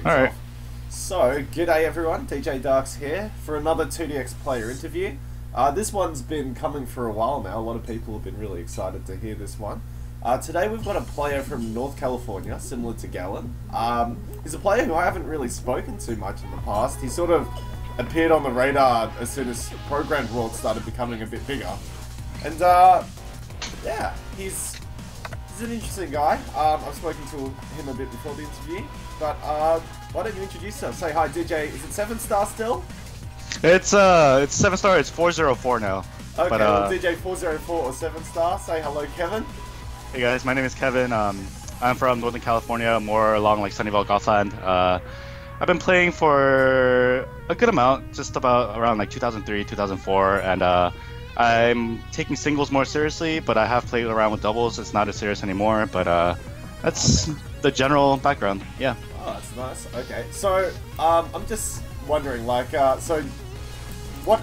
All right. So, g'day everyone, DARQs here for another 2DX player interview. This one's been coming for a while now. A lot of people have been really excited to hear this one. Today we've got a player from North California, similar to Gallon. He's a player who I haven't really spoken to much in the past. He sort of appeared on the radar as soon as Programmed World started becoming a bit bigger. And yeah, he's an interesting guy. I've spoken to him a bit before the interview, but why don't you introduce yourself? Say hi, DJ. Is it 7-star still? It's 7-star. It's 404 now. Okay, but, well, DJ 404 or 7-star. Say hello, Kevin. Hey guys, my name is Kevin. I'm from Northern California, more along like Sunnyvale, Gothland. I've been playing for a good amount, just about around like 2003, 2004, and I'm taking singles more seriously, but I have played around with doubles. It's not as serious anymore, but that's the general background. Yeah. Oh, that's nice. Okay, so I'm just wondering, like, so what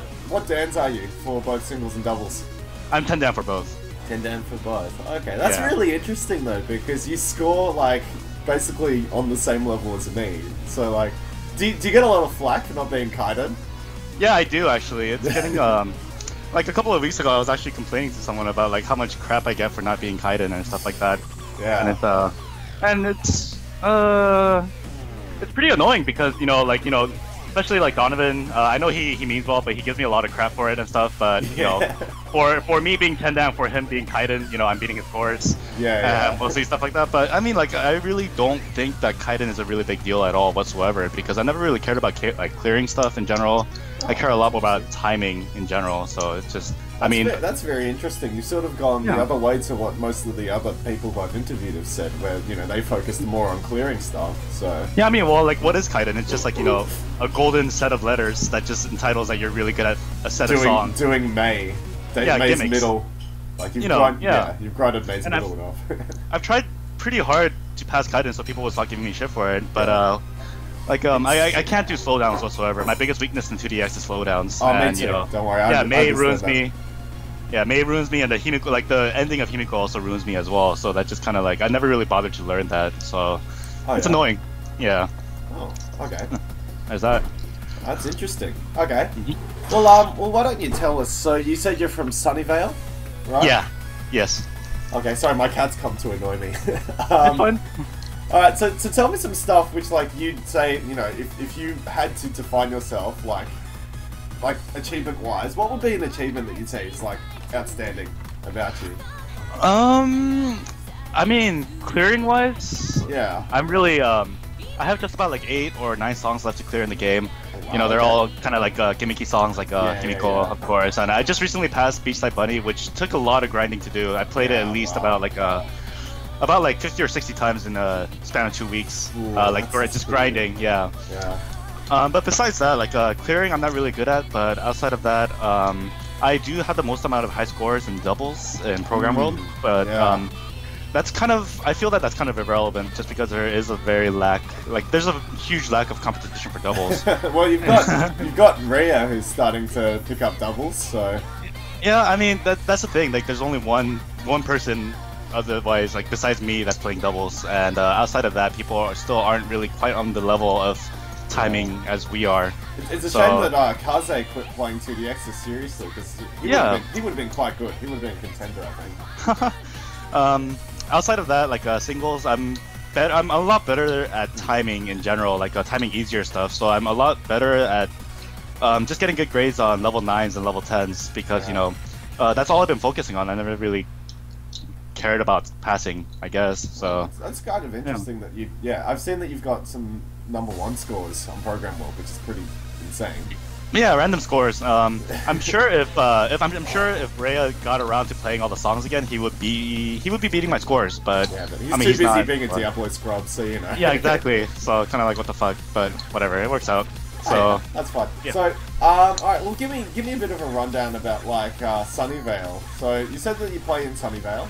dans are you for both singles and doubles? I'm 10 down for both. 10 down for both. Okay, that's really interesting though, because you score like basically on the same level as me. So like, do you get a lot of flack for not being kited? Yeah, I do actually. It's getting like a couple of weeks ago, I was actually complaining to someone about like how much crap I get for not being kited and stuff like that. Yeah. And it's pretty annoying because especially like Donovan. I know he means well, but he gives me a lot of crap for it and stuff. But for me being 10 down, for him being kited, I'm beating his scores. Mostly stuff like that. But I mean, like, I really don't think that kiting is a really big deal at all whatsoever, because I never really cared about like clearing stuff in general. I care a lot more about timing in general. So it's just, that's very interesting. You've sort of gone the other way to what most of the other people I've interviewed have said, where they focused more on clearing stuff. So yeah, I mean, well, like, what is kiting? It's just like a golden set of letters that just entitles that you're really good at a set of songs. Doing May. May's gimmicks. Middle. Like you've you've grinded May's middle enough. I've tried pretty hard to pass kiting, so people was not giving me shit for it, but I can't do slowdowns whatsoever. My biggest weakness in 2DX is slowdowns. Oh, me too. Don't worry. May ruins me. Yeah, May ruins me, and the Himiko, like the ending of Himiko also ruins me as well. So that just kind of like, I never really bothered to learn that. So it's annoying. Yeah. Oh, okay. There's that. That's interesting. Okay. Well, why don't you tell us? So you said you're from Sunnyvale, right? Yeah. Yes. Okay. Sorry, my cat's come to annoy me. Fun. All right. So tell me some stuff which, like, you'd say, if you had to define yourself, like achievement-wise, what would be an achievement that you'd say is like outstanding about you? I mean, clearing-wise, yeah, I'm really I have just about like 8 or 9 songs left to clear in the game. Oh, wow, they're all kind of like gimmicky songs, like Himiko, of course. And I just recently passed Beachside Bunny, which took a lot of grinding to do. I played it at least about 50 or 60 times in a span of 2 weeks. Ooh, just grinding, yeah. But besides that, like clearing, I'm not really good at. But outside of that, I do have the most amount of high scores in doubles in Program World. But that's kind of, I feel that's kind of irrelevant, just because there is a there's a huge lack of competition for doubles. Well, you've got Rhea, who's starting to pick up doubles, so yeah, I mean that's the thing. Like, there's only one person otherwise, like, besides me, that's playing doubles, and outside of that, people aren't really quite on the level of timing as we are. It's a shame that Kaze quit playing 2DX seriously, because he would have been quite good. He would have been a contender, I think. Outside of that, like singles, I'm a lot better at timing in general, like timing easier stuff. So I'm a lot better at just getting good grades on level 9s and level 10s, because that's all I've been focusing on. I never really cared about passing, I guess. So that's kind of interesting that I've seen that you've got some #1 scores on Program World, which is pretty insane. Yeah, random scores. I'm sure if Rhea got around to playing all the songs again, he would be beating my scores. But but he's too busy being a Diablo scrub, so Yeah, exactly. So kind of like, what the fuck, but whatever, it works out. So that's fine. Yeah. So all right, well, give me a bit of a rundown about like Sunnyvale. So you said that you play in Sunnyvale.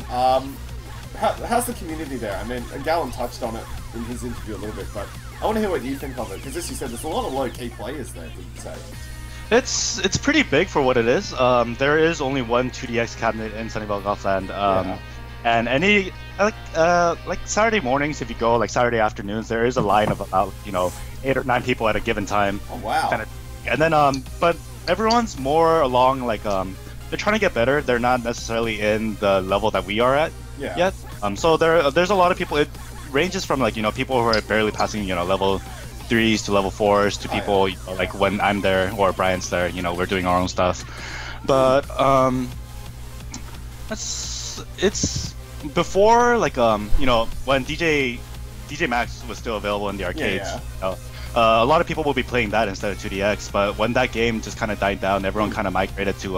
How's the community there? I mean, Gallon touched on it in his interview a little bit, but I want to hear what you think of it, because as you said, there's a lot of low-key players there, didn't you say? It's pretty big for what it is. There is only one 2DX cabinet in Sunnyvale, Gothland. And any like Saturday mornings, if you go like Saturday afternoons, there is a line of about 8 or 9 people at a given time. Oh wow! And then but everyone's more along like they're trying to get better. They're not necessarily in the level that we are at yet. So there's a lot of people. It ranges from like people who are barely passing level 3s to level 4s to people like when I'm there or Brian's there. We're doing our own stuff, but it's before like when DJ Max was still available in the arcades. A lot of people will be playing that instead of 2DX, but when that game just kind of died down, everyone kind of migrated to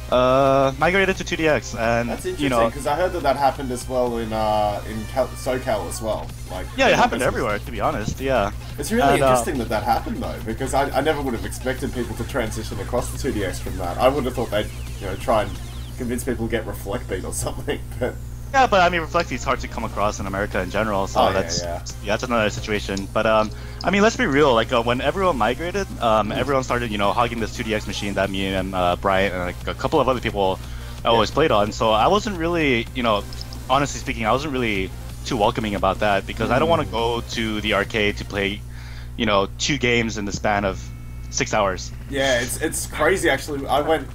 2DX, and that's interesting because I heard that happened as well in SoCal as well. Like it happened everywhere, to be honest. Yeah, it's really interesting that happened though, because I never would have expected people to transition across to 2DX from that. I would have thought they'd try and convince people to get Reflect Beat or something, but. Yeah, but I mean, Reflect Beat's hard to come across in America in general, so that's another situation. But I mean, let's be real. Like when everyone migrated, everyone started hogging this 2DX machine that me and Brian and like a couple of other people always played on. So I wasn't really, honestly speaking, I wasn't really too welcoming about that because I don't want to go to the arcade to play, 2 games in the span of 6 hours. Yeah, it's crazy actually. I went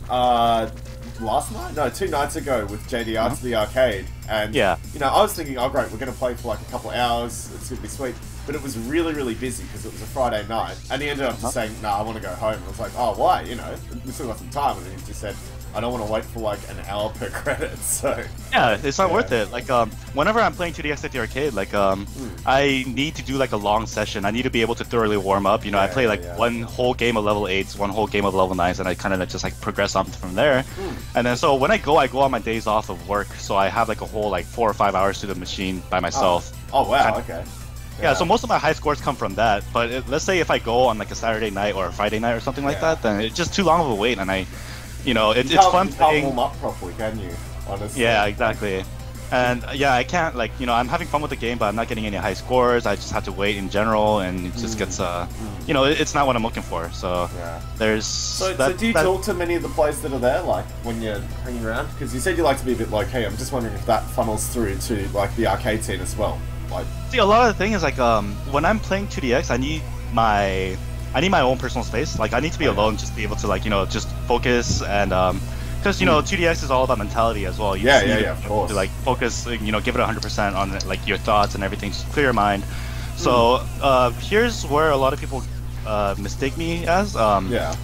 last night? No, 2 nights ago with JDR to the arcade, and I was thinking, oh great, we're going to play for like a couple hours, it's going to be sweet, but it was really, really busy because it was a Friday night, and he ended up just saying, nah, I want to go home, and I was like, oh, why? We still got some time, and he just said, I don't want to wait for like an hour per credit, so... Yeah, it's not worth it. Like, whenever I'm playing 2DX at the arcade, like, I need to do like a long session. I need to be able to thoroughly warm up. I play like one whole game of level 8s, one whole game of level 9s, and I kind of just like progress on from there. And then so when I go on my days off of work, so I have like a whole like 4 or 5 hours to the machine by myself. Oh wow, okay. Yeah, so most of my high scores come from that. But let's say if I go on like a Saturday night or a Friday night or something like that, then it's just too long of a wait, and it's fun playing. You can't warm up properly, can you? Honestly. Yeah, exactly. And I can't like I'm having fun with the game, but I'm not getting any high scores. I just have to wait in general, and it just gets it's not what I'm looking for. So there's. So do you talk to many of the players that are there, like when you're hanging around? Because you said you like to be a bit low key. I'm just wondering if that funnels through to like the arcade scene as well. Like, see, a lot of the thing is like when I'm playing 2DX, I need my own personal space. Like I need to be alone, just be able to like just focus and because 2DX is all about mentality as well. You just need of course. To like focus, give it 100% on like your thoughts and everything, just clear your mind. So here's where a lot of people mistake me as. A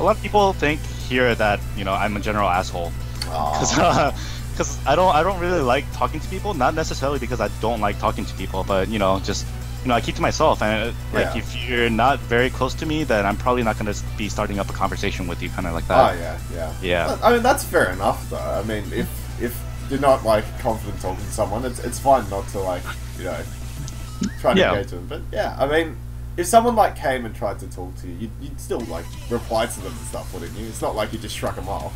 lot of people think here that I'm a general asshole because I don't really like talking to people. Not necessarily because I don't like talking to people, but just. I keep to myself, and like if you're not very close to me, then I'm probably not going to be starting up a conversation with you, kind of like that. Oh yeah. I mean that's fair enough, though. I mean if you're not like confident talking to someone, it's fine not to like try to engage with them. But I mean, if someone like came and tried to talk to you, you'd still like reply to them and stuff, wouldn't you? It's not like you just shrug them off.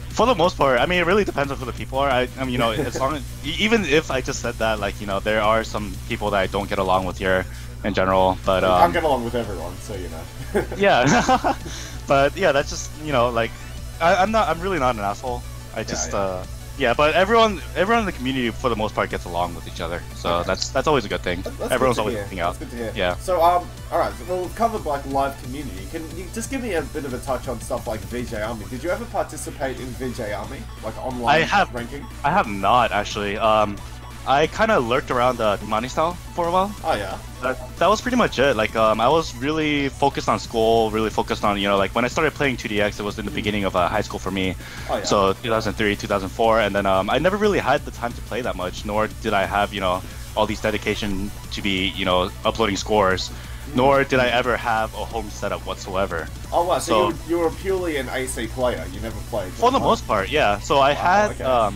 For the most part, I mean, it really depends on who the people are. I mean, as long as, even if I just said that, like, there are some people that I don't get along with here in general, but I get along with everyone, so yeah, but yeah, that's just like, I'm really not an asshole. I just but everyone in the community for the most part gets along with each other, so that's always a good thing. Everyone's always helping out. That's good to hear. Yeah. So all right, well we've covered like live community. Can you just give me a bit of a touch on stuff like VJ Army? Did you ever participate in VJ Army, like online ranking? I have not actually. I kind of lurked around the Money style for a while. Oh yeah. That was pretty much it. Like I was really focused on school, really focused on like when I started playing 2DX, it was in the beginning of high school for me. Oh, yeah. So 2003, 2004, and then I never really had the time to play that much, nor did I have all these dedication to be uploading scores, nor did I ever have a home setup whatsoever. Oh wow, so you were purely an AC player. You never played. For the most part, yeah. So I had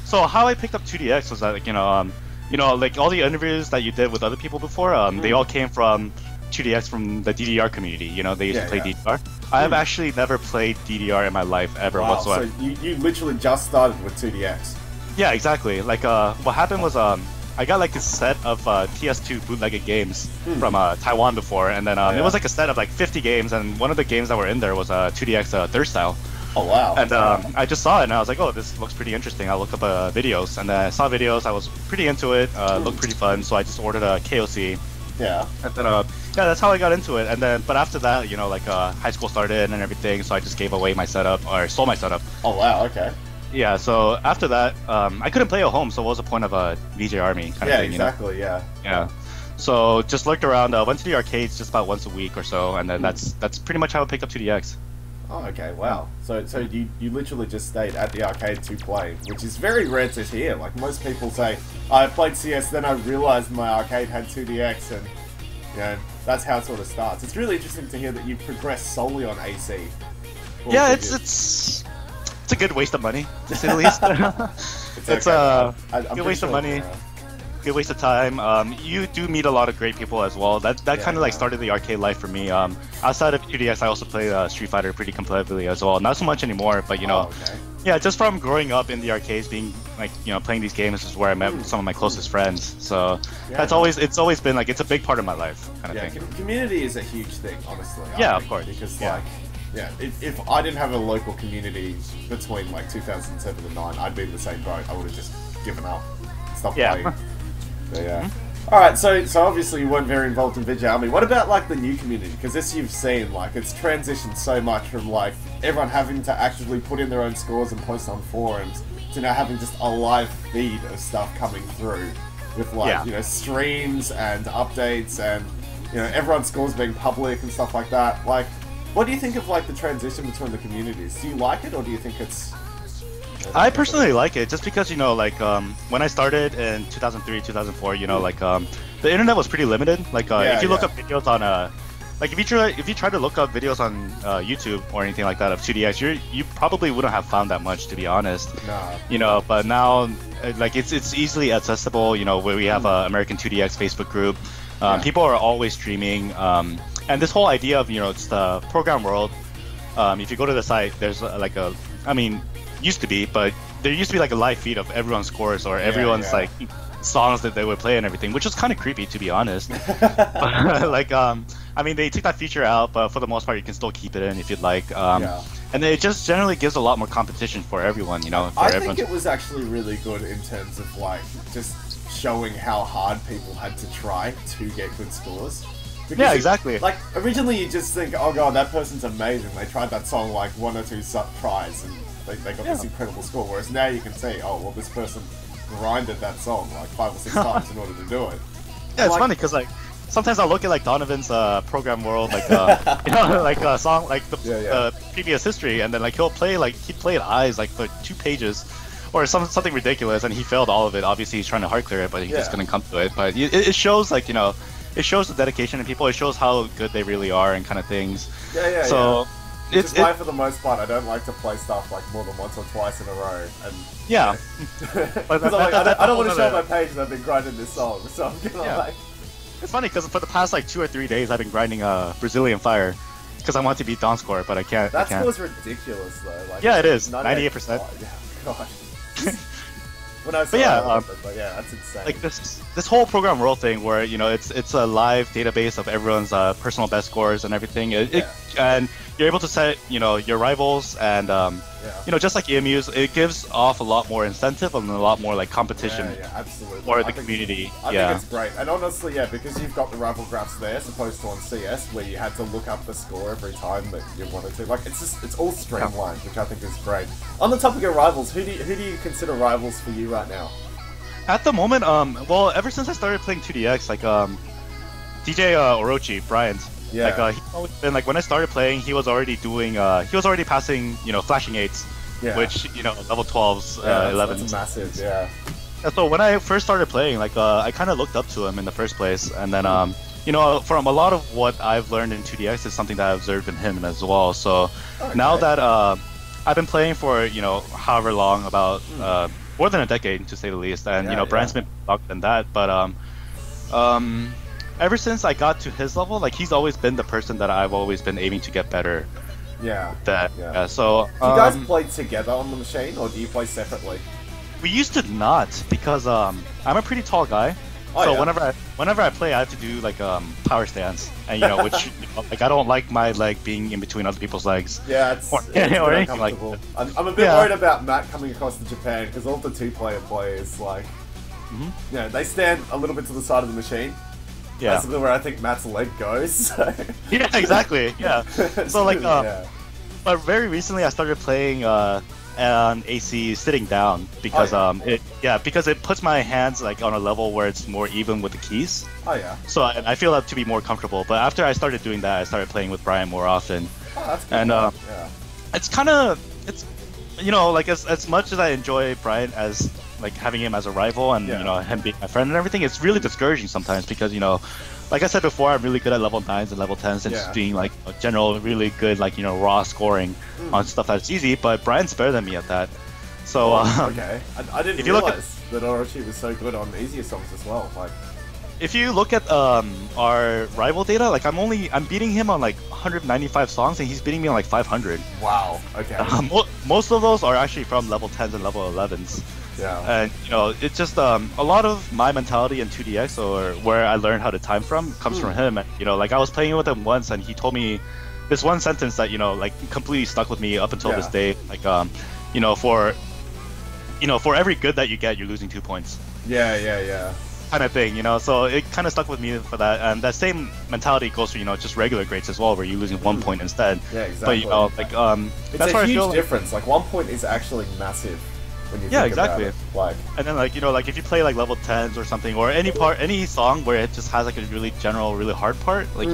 so how I picked up 2DX was that like all the interviews that you did with other people before, they all came from 2DX from the DDR community. They used to play DDR. I have actually never played DDR in my life ever whatsoever. So you literally just started with 2DX. Yeah, exactly. Like what happened was I got like a set of TS2 bootlegged games from Taiwan before, and then it was like a set of like 50 games, and one of the games that were in there was 2DX Third Style. Oh wow! And I just saw it and I was like, oh, this looks pretty interesting. I'll look up videos, and I saw videos. I was pretty into it. Looked pretty fun, so I just ordered a KOC. Yeah. And then yeah, that's how I got into it. And then, but after that, you know, like high school started and everything, so I just gave away my setup or sold my setup. Oh wow! Okay. Yeah. So after that, I couldn't play at home, so what was the point of a VJ Army kind of thing? Exactly. You know? Yeah. So just looked around, went to the arcades just about once a week or so, and then that's pretty much how I picked up 2DX. Oh, okay, wow. So you literally just stayed at the arcade to play, which is very rare to hear. Like, most people say, I played CS, then I realized my arcade had 2DX, and, you know, that's how it sort of starts. It's really interesting to hear that you progressed solely on AC. Yeah, it's a good waste of money, to say the least. It's a good waste of money. Good waste of time. You do meet a lot of great people as well. That kind of like started the arcade life for me. Outside of 2DX, I also play Street Fighter pretty competitively as well. Not so much anymore, but you know, yeah, just from growing up in the arcades, being like, you know, playing these games is where I met some of my closest friends. So it's always been like, it's a big part of my life, kind of thing. Community is a huge thing, honestly. Yeah, of course. Because like, if I didn't have a local community between like 2007 and 9, I'd be in the same boat. I would have just given up, stopped playing. But yeah. Alright, so obviously you weren't very involved in VJ Army. What about like the new community? Because as you've seen, like, it's transitioned so much from like everyone having to actively put in their own scores and post on forums to now having just a live feed of stuff coming through with like, you know, streams and updates and, you know, everyone's scores being public and stuff like that. Like, what do you think of like the transition between the communities? Do you like it, or do you think it's... I personally like it just because, you know, like when I started in 2003, 2004, you know, like the internet was pretty limited. Like if you look up videos on like if you try to look up videos on YouTube or anything like that of 2DX, you probably wouldn't have found that much, to be honest. Nah. You know, but now like it's easily accessible. You know, where we have a American 2DX Facebook group. People are always streaming, and this whole idea of, you know, it's the program world. If you go to the site, there's like a, I mean, used to be, but there used to be like a live feed of everyone's scores or everyone's like songs that they would play and everything, which was kind of creepy, to be honest. Like I mean, they took that feature out, but for the most part you can still keep it in if you'd like. And it just generally gives a lot more competition for everyone, you know. I think it was actually really good in terms of like just showing how hard people had to try to get good scores. Because exactly. Like, originally you just think, oh god, that person's amazing, they tried that song like 1 or 2 tries and they got this incredible score, whereas now you can see, oh, well, this person grinded that song like 5 or 6 times in order to do it. Yeah, it's funny because like sometimes I'll look at like Donovan's program world, like you know, like a song like the previous history, and then like he'd played Eyes like for 2 pages or something ridiculous, and he failed all of it. Obviously he's trying to hard clear it, but he just couldn't come to it. But it shows, like, you know, it shows the dedication in people. It shows how good they really are and kind of things. So it's why for the most part I don't like to play stuff like more than once or twice in a row. And because I don't want to show my page that I've been grinding this song, so I'm gonna like. It's funny because for the past like 2 or 3 days I've been grinding Brazilian Fire because I want to beat Dawn Score, but I can't. That score's ridiculous though. Like, it is 98%. Gosh. When I saw but yeah, that's insane. Like this whole program world thing, where, you know, it's a live database of everyone's personal best scores and everything. And you're able to set, you know, your rivals and you know, just like EMUs, it gives off a lot more incentive and a lot more like competition for the community. I think it's great, and honestly, because you've got the rival graphs there, as opposed to on CS where you had to look up the score every time that you wanted to. Like, it's all streamlined, which I think is great. On the topic of rivals, who do you consider rivals for you right now? At the moment, well, ever since I started playing 2DX, like DJ Orochi, Bryant. Like he's always been like, when I started playing, he was already doing he was already passing, you know, flashing 8s, which, you know, level 12s, 11s. That's massive, And so when I first started playing, like I kind of looked up to him in the first place, and then you know, from a lot of what I've learned in 2DX is something that I observed in him as well. So now that I've been playing for, you know, however long, about more than a decade to say the least, and you know, Brand's been longer than that, but ever since I got to his level, like, he's always been the person that I've always been aiming to get better. So do you guys play together on the machine, or do you play separately? We used to not, because I'm a pretty tall guy, Oh, so yeah. whenever I play, I have to do like power stance, and which like I don't like my leg being in between other people's legs. Yeah, it's or a bit anything like uncomfortable. that. I'm a bit worried about Matt coming across to Japan because all the two-player players, like, they stand a little bit to the side of the machine. Yeah, that's where I think Matt's leg goes. So. Yeah, exactly. Yeah. So like, yeah. but very recently I started playing on AC sitting down because because it puts my hands like on a level where it's more even with the keys. Oh yeah. So I feel that to be more comfortable. But after I started doing that, I started playing with Brian more often. Oh, that's good. And yeah. it's kind of like as much as I enjoy Brian as like having him as a rival and him being my friend and everything, it's really discouraging sometimes because like I said before, I'm really good at level 9s and level 10s and just doing like a general really good like raw scoring on stuff that's easy, but Brian's better than me at that. So okay, I didn't realize that Orochi was so good on easier songs as well. Like, if you look at our rival data, like I'm beating him on like 195 songs and he's beating me on like 500. Wow. Okay. Most of those are actually from level 10s and level 11s. Yeah. And it's just a lot of my mentality in 2DX or where I learned how to time from comes from him. And like I was playing with him once and he told me this one sentence that like completely stuck with me up until this day. Like for every good that you get, you're losing 2 points. Yeah. Kind of thing, so it kind of stuck with me for that, and that same mentality goes for just regular grades as well, where you're losing 1 point instead. Yeah, exactly. But it's that's a huge I feel difference. Like 1 point is actually massive when you think exactly. about it. Like, and then like if you play like level 10s or something, or any song where it just has like a really general, really hard part, like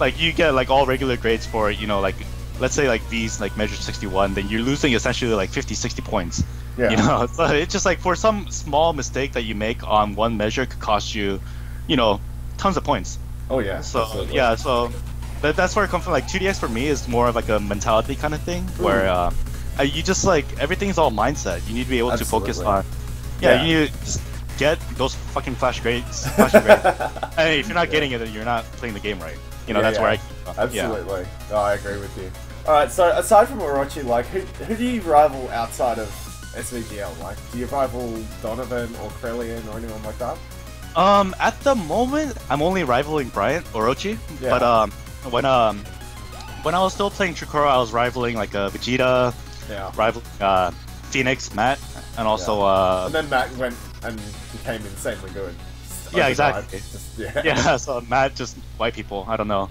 like you get like all regular grades for like let's say like these like measure 61, then you're losing essentially like 50-60 points. Yeah. So it's just like for some small mistake that you make on one measure could cost you, tons of points. Oh yeah. So absolutely. so that's where it comes from. Like 2DX for me is more of like a mentality kind of thing, where you just like everything's all mindset. You need to be able to focus on. You need to just get those fucking flash grades. And if you're not getting it, then you're not playing the game right. That's where I. Absolutely. No, I agree with you. All right. So aside from Orochi, like who do you rival outside of SVGL? Like, do you rival Donovan or Krellian or anyone like that? At the moment, I'm only rivaling Bryant Orochi. Yeah. But when I was still playing Tricoro, I was rivaling like Vegeta, rivaling Phoenix, Matt, and also and then Matt went and became insanely good. Yeah, exactly. Just, so Matt just white people. I don't know.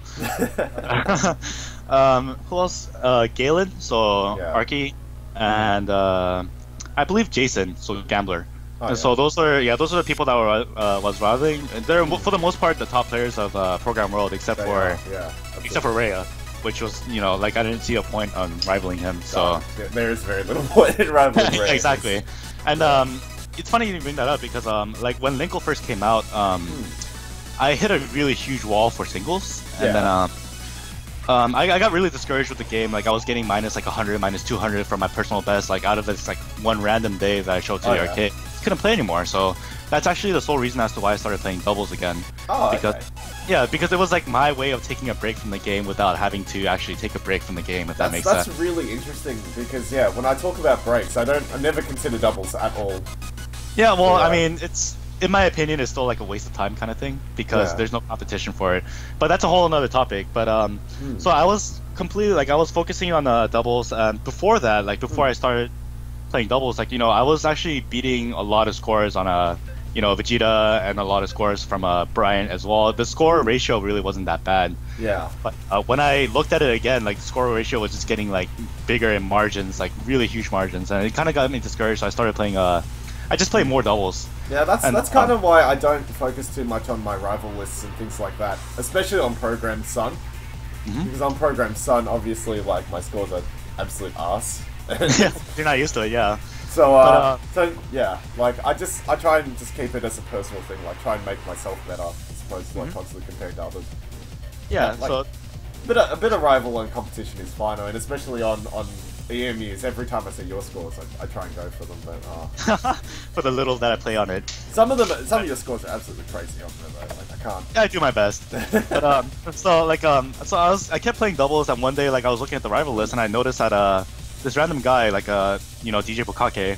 Who else? Galen, so Arky, and I believe Jason, so Gambler. So those are the people that were was rivaling. And they're for the most part the top players of Program World, except for Rhea, which was like I didn't see a point on rivaling him. So there is very little point in rivaling Rhea. Exactly, and it's funny you bring that up because like when Linkle first came out, I hit a really huge wall for singles, and then I got really discouraged with the game. Like I was getting minus like 100, minus 200 from my personal best, like out of this like one random day that I showed to the arcade. Couldn't play anymore, so that's actually the sole reason as to why I started playing doubles again. Because it was like my way of taking a break from the game without having to actually take a break from the game, if that makes sense. That's really interesting because when I talk about breaks, I never consider doubles at all. Yeah, well, I mean, it's in my opinion, it's still like a waste of time kind of thing because there's no competition for it. But that's a whole another topic. But so I was completely like I was focusing on doubles, and before that, like before I started playing doubles, like I was actually beating a lot of scores on Vegeta and a lot of scores from Brian as well. The score ratio really wasn't that bad. Yeah. But when I looked at it again, like the score ratio was just getting like bigger in margins, like really huge margins, and it kind of got me discouraged. So I started playing. I just play more doubles. Yeah, that's kind of why I don't focus too much on my rival lists and things like that, especially on Program Sun. Because on Program Sun, obviously, like my scores are absolute arse. You're not used to it, yeah. So, like I try and just keep it as a personal thing, like try and make myself better, as opposed to like constantly comparing to others. Yeah, like, so a bit of rival and competition is fine, and especially on EMUs. Every time I see your scores, I try and go for them, but for the little that I play on it. Some of your scores are absolutely crazy on there, though. Like I can't. Yeah, I do my best. But so I kept playing doubles, and one day like I was looking at the rival list, and I noticed that this random guy, like DJ Bukake,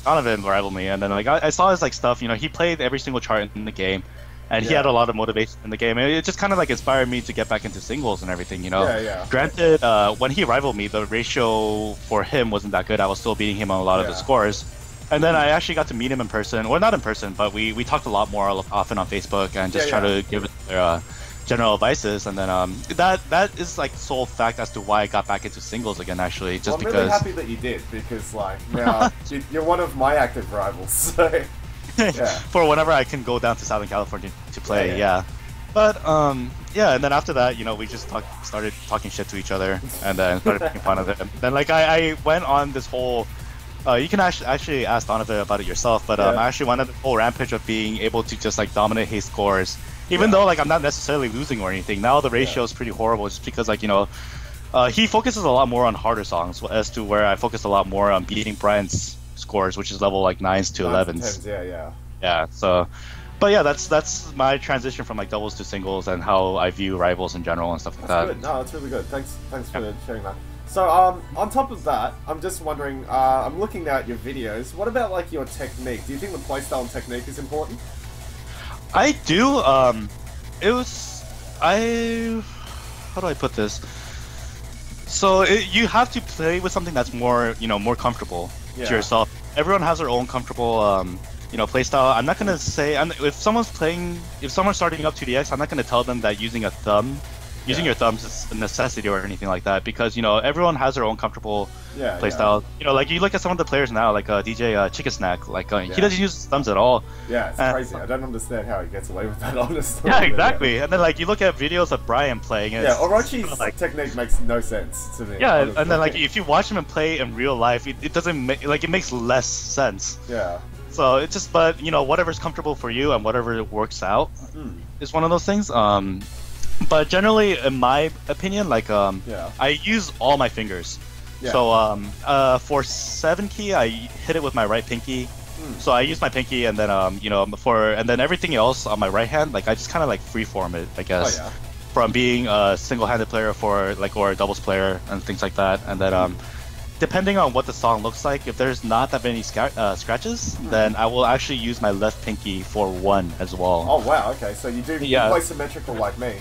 Donovan rivaled me, and then like I saw his like stuff. You know, he played every single chart in the game, and he had a lot of motivation in the game. And it just kind of like inspired me to get back into singles and everything. You know. Granted, when he rivaled me, the ratio for him wasn't that good. I was still beating him on a lot of the scores. And then I actually got to meet him in person, or not in person, but we talked a lot more often on Facebook and just try to give their general advices. And then that is like sole fact as to why I got back into singles again. Actually, just because. I'm really happy that you did, because like now you're one of my active rivals. So for whenever I can go down to Southern California to play, But yeah, and then after that, you know, we just started talking shit to each other, and then started making fun of it. And then like I went on this whole. You can actually ask Donovan about it yourself, but I actually went on the whole rampage of being able to just like dominate his scores, even though like I'm not necessarily losing or anything. Now the ratio is pretty horrible, just because like, you know, he focuses a lot more on harder songs, as to where I focus a lot more on beating Brian's scores, which is level like 9s to 11s. Yeah. So, but yeah, that's my transition from like doubles to singles and how I view rivals in general and stuff like that. Good. No, that's really good. Thanks for sharing that. So, on top of that, I'm just wondering, I'm looking at your videos, what about, like, your technique? Do you think the playstyle and technique is important? I do, how do I put this? So, you have to play with something that's more, you know, more comfortable to yourself. Everyone has their own comfortable, you know, playstyle. I'm not gonna say, if someone's starting up 2DX, I'm not gonna tell them that using your thumbs is a necessity or anything like that, because, you know, everyone has their own comfortable playstyle. You know, like you look at some of the players now, like DJ Chicken Snack, like he doesn't use his thumbs at all. Yeah, it's crazy. I don't understand how he gets away with that, honestly. Yeah, exactly. And then like you look at videos of Brian playing, and Orochi's technique makes no sense to me. Yeah, honestly. And then like if you watch him play in real life, it doesn't make it makes less sense. Yeah. So it's just, but you know, whatever's comfortable for you and whatever works out is one of those things. But generally, in my opinion, like I use all my fingers. So for 7 key, I hit it with my right pinky. So I use my pinky, and then you know, and then everything else on my right hand, like I just kind of like freeform it, I guess. From being a single-handed player or a doubles player and things like that. And then depending on what the song looks like, if there's not that many scratches, then I will actually use my left pinky for 1 as well. Oh wow, okay, so you play symmetrical like me.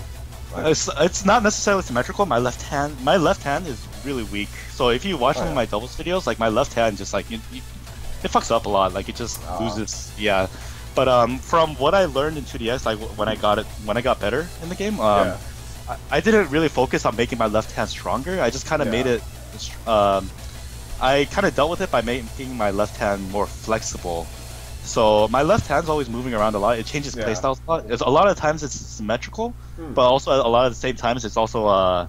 Right. It's not necessarily symmetrical. My left hand is really weak. So if you watch some of my doubles videos, like my left hand just like it fucks up a lot. Like it just loses. Yeah. But from what I learned in 2DX, like when I got better in the game, I didn't really focus on making my left hand stronger. I just kind of made it. I kind of dealt with it by making my left hand more flexible. So my left hand's always moving around a lot. It changes playstyles a lot. A lot of times it's symmetrical, but also a lot of the same times it's also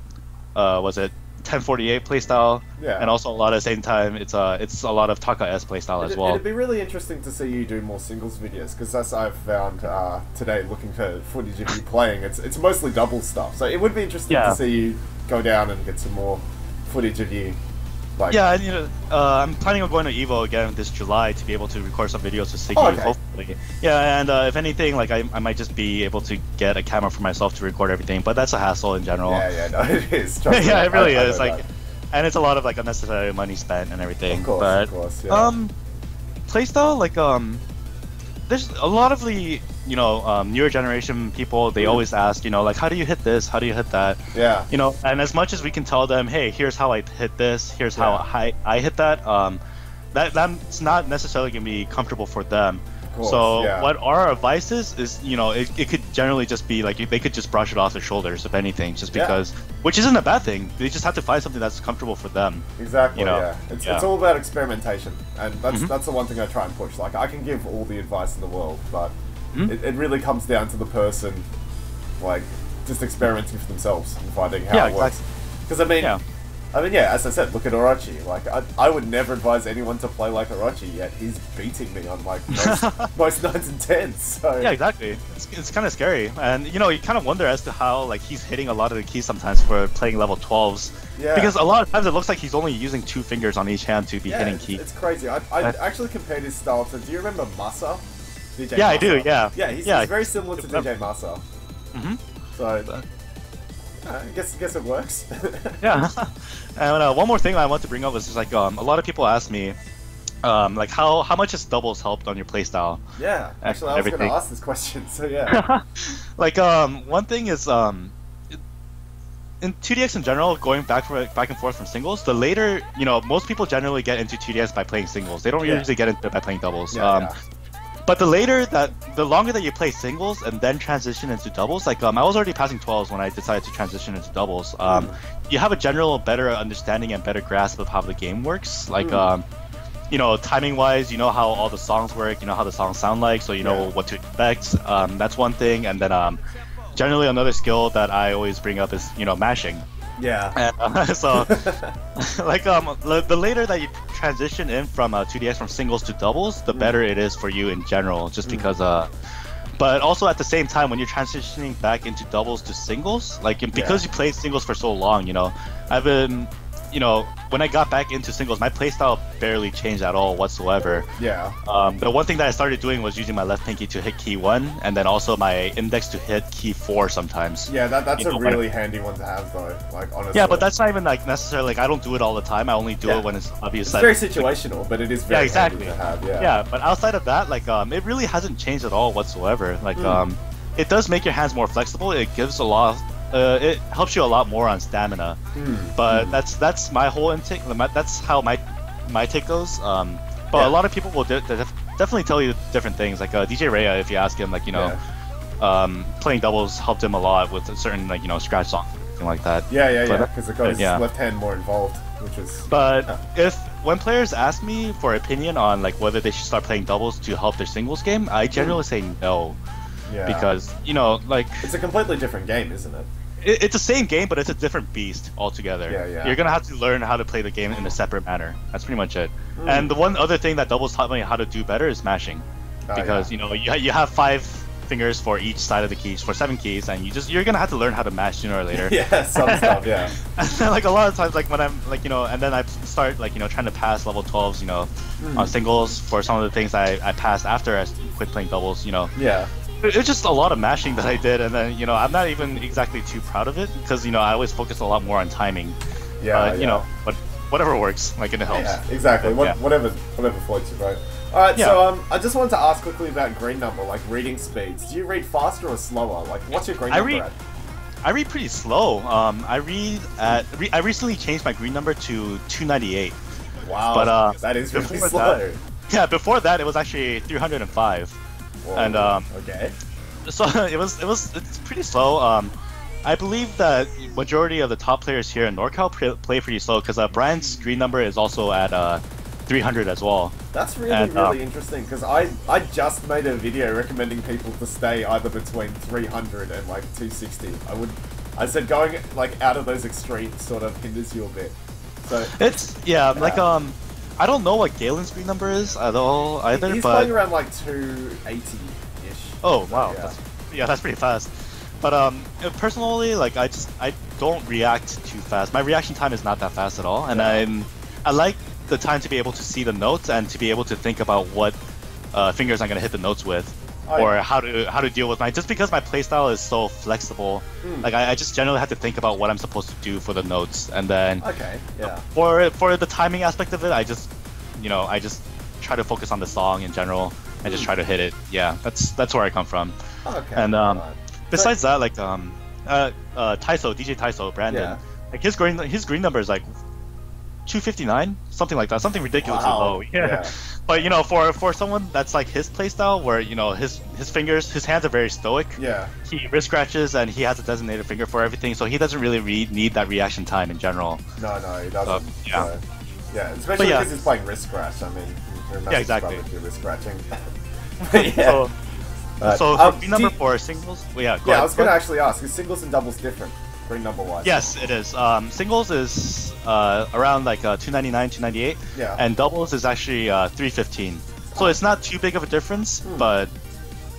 1048 playstyle, and also a lot of the same time it's a lot of Taka S playstyle as well. It'd be really interesting to see you do more singles videos, because that's I've found today looking for footage of you playing. It's mostly double stuff, so it would be interesting to see you go down and get some more footage of you. Like, and, you know, I'm planning on going to Evo again this July to be able to record some videos to Siggy, hopefully. Yeah, and if anything, like I might just be able to get a camera for myself to record everything, but that's a hassle in general. Yeah, no, it is. Yeah, it really is. Like, and it's a lot of like unnecessary money spent and everything. Of course, playstyle, like there's a lot of the newer generation people. They always ask, like, how do you hit this? How do you hit that? Yeah. And as much as we can tell them, hey, here's how I hit this. Here's how I hit that. That's not necessarily gonna be comfortable for them. So what our advice is it could generally just be like they could just brush it off their shoulders, if anything, just because, which isn't a bad thing. They just have to find something that's comfortable for them. Exactly. It's all about experimentation, and that's the one thing I try and push. Like, I can give all the advice in the world, but it really comes down to the person, like, just experimenting for themselves and finding how it works. Because as I said, look at Orochi. Like, I would never advise anyone to play like Orochi, yet he's beating me on, like, most 9s and 10s, so... Yeah, exactly. It's kind of scary. And, you kind of wonder as to how, like, he's hitting a lot of the keys sometimes for playing level 12s. Yeah. Because a lot of times it looks like he's only using 2 fingers on each hand to be hitting keys. It's crazy. I actually compared his style to... Do you remember Masa? DJ Masa? I do, yeah. Yeah, he's very similar to DJ Masa. So... I guess it works. Yeah. And one more thing I want to bring up is just like a lot of people ask me, like how much has doubles helped on your playstyle? Yeah, actually, I was going to ask this question. So yeah, like one thing is in 2DX in general, going back and forth from singles, the later, most people generally get into 2DX by playing singles. They don't usually get into it by playing doubles. But the longer that you play singles and then transition into doubles, like I was already passing 12s when I decided to transition into doubles. You have a general better understanding and better grasp of how the game works. Like, timing wise, you know how all the songs work, you know how the songs sound like, so you know what to expect. That's one thing, and then generally another skill that I always bring up is mashing. Yeah. And, so like the later that you transition in from 2DX from singles to doubles, the better it is for you in general, just because but also at the same time when you're transitioning back into doubles to singles, like because you played singles for so long, I've been when I got back into singles, my playstyle barely changed at all whatsoever. Yeah. The one thing that I started doing was using my left pinky to hit key 1, and then also my index to hit key 4 sometimes. Yeah, that's a really handy one to have, though. Like, honestly. Yeah, but that's not even like necessarily like I don't do it all the time. I only do it when it's obvious. It's very situational, but it is very handy to have. Yeah. Yeah, but outside of that, like it really hasn't changed at all whatsoever. Like it does make your hands more flexible. It gives a lot. It helps you a lot more on stamina, but that's my whole intake. That's how my take goes. But a lot of people will definitely tell you different things. Like DJ Rhea, if you ask him, like playing doubles helped him a lot with a certain scratch song, something like that. Yeah, because it got his left hand more involved, which is. But when players ask me for opinion on like whether they should start playing doubles to help their singles game, I generally say no. Yeah. Because like it's a completely different game, isn't it? It's the same game, but it's a different beast altogether. Yeah. You're gonna have to learn how to play the game in a separate manner. That's pretty much it. And the one other thing that doubles taught me how to do better is mashing, because you have 5 fingers for each side of the keys for 7 keys, and you're gonna have to learn how to mash sooner or later. Yeah, some stuff. Yeah. And then, like a lot of times, like when I'm like and then I start like trying to pass level 12s, on singles for some of the things I passed after I quit playing doubles. Yeah. It's just a lot of mashing that I did, and then I'm not even exactly too proud of it because I always focus a lot more on timing. But whatever works, like it helps. Yeah, exactly. Whatever floats your boat. All right, so I just wanted to ask quickly about green number, like reading speeds. Do you read faster or slower? Like, what's your green number at? I read pretty slow. I recently changed my green number to 298. Wow, but that is really slow. Before that it was actually 305. Whoa, and okay. So it's pretty slow. I believe that majority of the top players here in NorCal play pretty slow because Brian's green number is also at 300 as well. That's really interesting because I just made a video recommending people to stay either between 300 and like 260. I said going like out of those extremes sort of hinders you a bit. So it's like I don't know what Galen's green number is at all either. He's but playing around like 280-ish. Oh wow, that's pretty fast. But personally, like I don't react too fast. My reaction time is not that fast at all, and I like the time to be able to see the notes and to be able to think about what fingers I'm gonna hit the notes with, or how to deal with just because my playstyle is so flexible. Like I just generally have to think about what I'm supposed to do for the notes, and then for the timing aspect of it, I just try to focus on the song in general and just try to hit it. Yeah, that's where I come from. Okay. And besides that, like DJ Taiso, Brandon, like his green number is like 259, something like that, something ridiculously low. Yeah. But for someone that's like his playstyle, where his hands are very stoic. Yeah. He wrist scratches and he has a designated finger for everything, so he doesn't really need that reaction time in general. No, he doesn't. Yeah, especially because he's playing wrist scratch. I mean, exactly. Wrist scratching. So green number for singles. I was going to actually ask: is singles and doubles different? Green number wise. Yes, it is. Singles is around like 299, 298, and doubles is actually 315. So it's not too big of a difference, but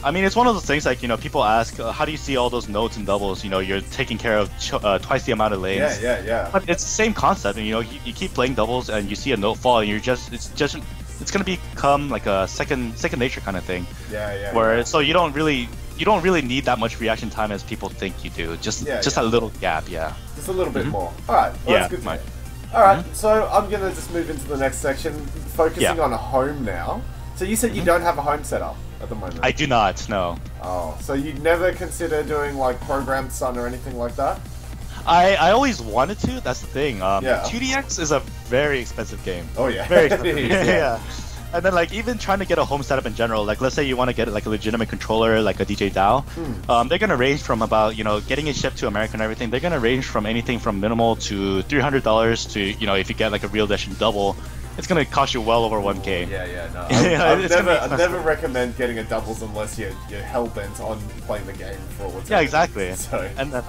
I mean it's one of those things like people ask, how do you see all those notes in doubles? You're taking care of twice the amount of lanes. Yeah. But it's the same concept, and you keep playing doubles and you see a note fall, and it's gonna become like a second nature kind of thing. So you don't really need that much reaction time as people think you do. Just a little gap, Just a little bit more. All right. Well, that's good. Alright, so I'm going to just move into the next section, focusing on home now. So you said you don't have a home setup at the moment? I do not, no. Oh, so you'd never consider doing like programmed Sun or anything like that? I always wanted to, that's the thing. 2DX is a very expensive game. Oh yeah. Very expensive. Yeah. And then like even trying to get a home setup in general, like let's say you want to get like a legitimate controller, like a DJ DAO, they're gonna range from about, you know, getting it shipped to America and everything, they're gonna range from anything from minimal to $300 to, you know, if you get like a real edition double, it's gonna cost you well over 1K. No. I'd never recommend getting a doubles unless you're hell bent on playing the game for all it's Yeah, exactly. So. And then,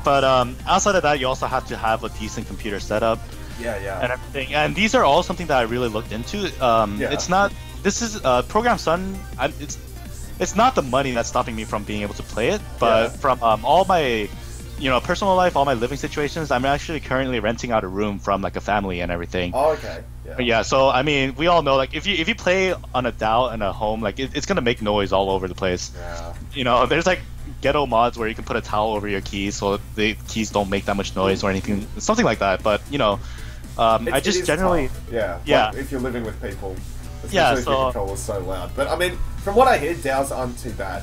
but outside of that, you also have to have a decent computer setup. And everything. And these are all something that I really looked into. It's not. This is Program Sun. It's not the money that's stopping me from being able to play it, but from all my, you know, personal life, all my living situations, I'm actually currently renting out a room from like a family and everything. Oh, okay. Yeah. So I mean, we all know like if you play on a DAO in a home, like it's gonna make noise all over the place. Yeah. You know, there's like ghetto mods where you can put a towel over your keys so the keys don't make that much noise or anything, something like that. But you know. I just generally tough. Like if you're living with people, especially if your controller's so loud. But I mean, from what I hear, DAOs aren't too bad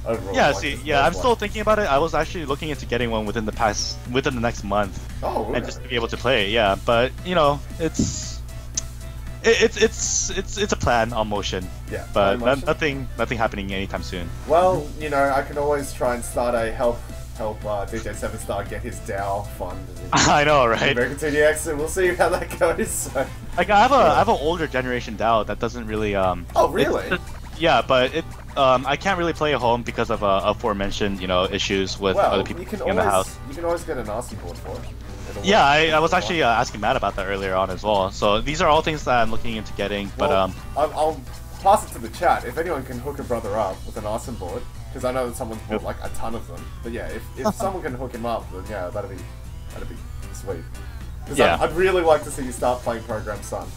overall. I'm still thinking about it. I was actually looking into getting one within the next month. Oh, really? And just to be able to play it. Yeah, but you know, it's a plan on motion. Yeah, but nothing happening anytime soon. Well, you know, I can always try and start a help DJ 7-Star get his DAO fund. I know, right? American 2DX, and we'll see how that goes. So. Like I have an older generation DAO that doesn't really Oh really? Yeah, but I can't really play at home because of aforementioned, you know, issues with other people in the house. You can always get an RC board for it. Yeah, I was actually asking Matt about that earlier on as well. So these are all things that I'm looking into getting. But I'll pass it to the chat if anyone can hook a brother up with an awesome board. Because I know that someone's bought like a ton of them. But yeah, if someone can hook him up, then yeah, that'd be sweet. Because I'd really like to see you start playing Program Sun.